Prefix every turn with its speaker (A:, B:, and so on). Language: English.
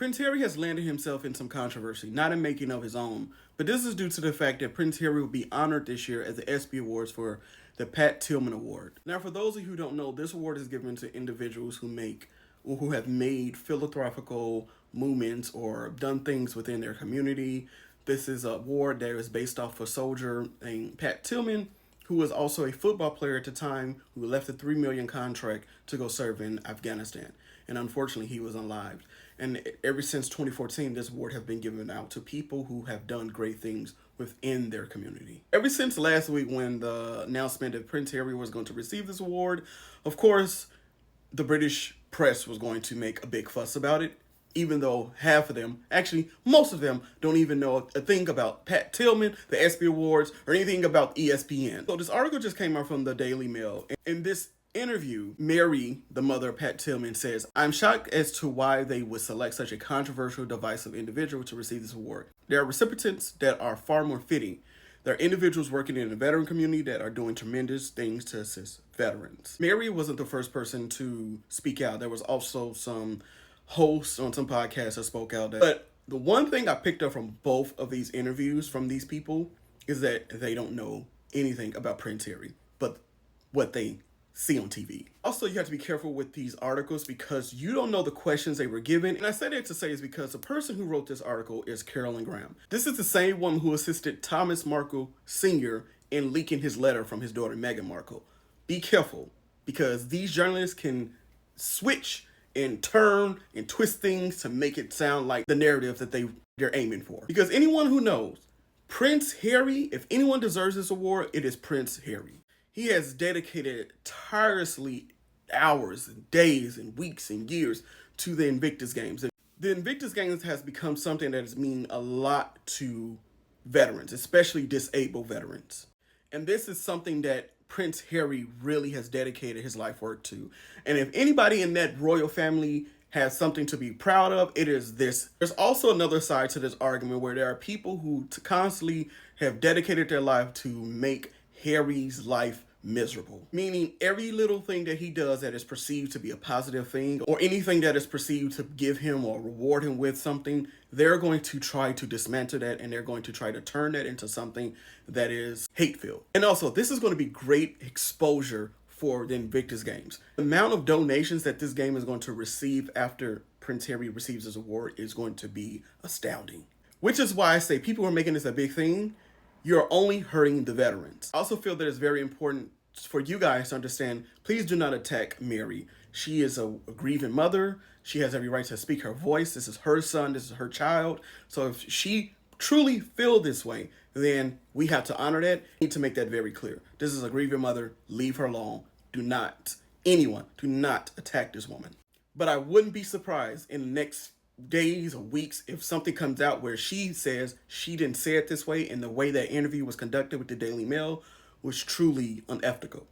A: Prince Harry has landed himself in some controversy, not in making of his own, but this is due to the fact that Prince Harry will be honored this year at the ESPY Awards for the Pat Tillman Award. Now, for those of you who don't know, this award is given to individuals who have made philanthropical movements or done things within their community. This is an award that is based off a soldier named Pat Tillman, who was also a football player at the time, who left a $3 million contract to go serve in Afghanistan. And unfortunately, he was unalived. And ever since 2014, this award has been given out to people who have done great things within their community. Ever since last week when the announcement that Prince Harry was going to receive this award, of course, the British press was going to make a big fuss about it, even though half of them, actually most of them, don't even know a thing about Pat Tillman, the ESPY Awards, or anything about ESPN. So this article just came out from the Daily Mail. In this interview, Mary, the mother of Pat Tillman, says, "I'm shocked as to why they would select such a controversial, divisive individual to receive this award. There are recipients that are far more fitting. There are individuals working in the veteran community that are doing tremendous things to assist veterans." Mary wasn't the first person to speak out. There was also some hosts on some podcasts that spoke out. But the one thing I picked up from both of these interviews from these people is that they don't know anything about Prince Harry, but what they see on TV. Also, you have to be careful with these articles because you don't know the questions they were given. And I say that to say is because the person who wrote this article is Carolyn Graham. This is the same woman who assisted Thomas Markle Sr. in leaking his letter from his daughter Meghan Markle. Be careful because these journalists can switch and turn and twist things to make it sound like the narrative that they're aiming for. Because anyone who knows Prince Harry, if anyone deserves this award, it is Prince Harry. He has dedicated tirelessly hours and days and weeks and years to the Invictus Games. The Invictus Games has become something that has meant a lot to veterans, especially disabled veterans. And this is something that Prince Harry really has dedicated his life work to. And if anybody in that royal family has something to be proud of, it is this. There's also another side to this argument where there are people who constantly have dedicated their life to make Harry's life miserable. Meaning every little thing that he does that is perceived to be a positive thing, or anything that is perceived to give him or reward him with something, they're going to try to dismantle that and they're going to try to turn that into something that is hate-filled. And also, this is going to be great exposure for the Invictus Games. The amount of donations that this game is going to receive after Prince Harry receives his award is going to be astounding. Which is why I say people who are making this a big thing, you're only hurting the veterans. I also feel that it's very important for you guys to understand, please do not attack Mary. She is a grieving mother. She has every right to speak her voice. This is her son. This is her child. So if she truly feels this way, then we have to honor that. We need to make that very clear. This is a grieving mother. Leave her alone. Do not attack this woman. But I wouldn't be surprised in the next days or weeks if something comes out where she says she didn't say it this way and the way that interview was conducted with the Daily Mail was truly unethical.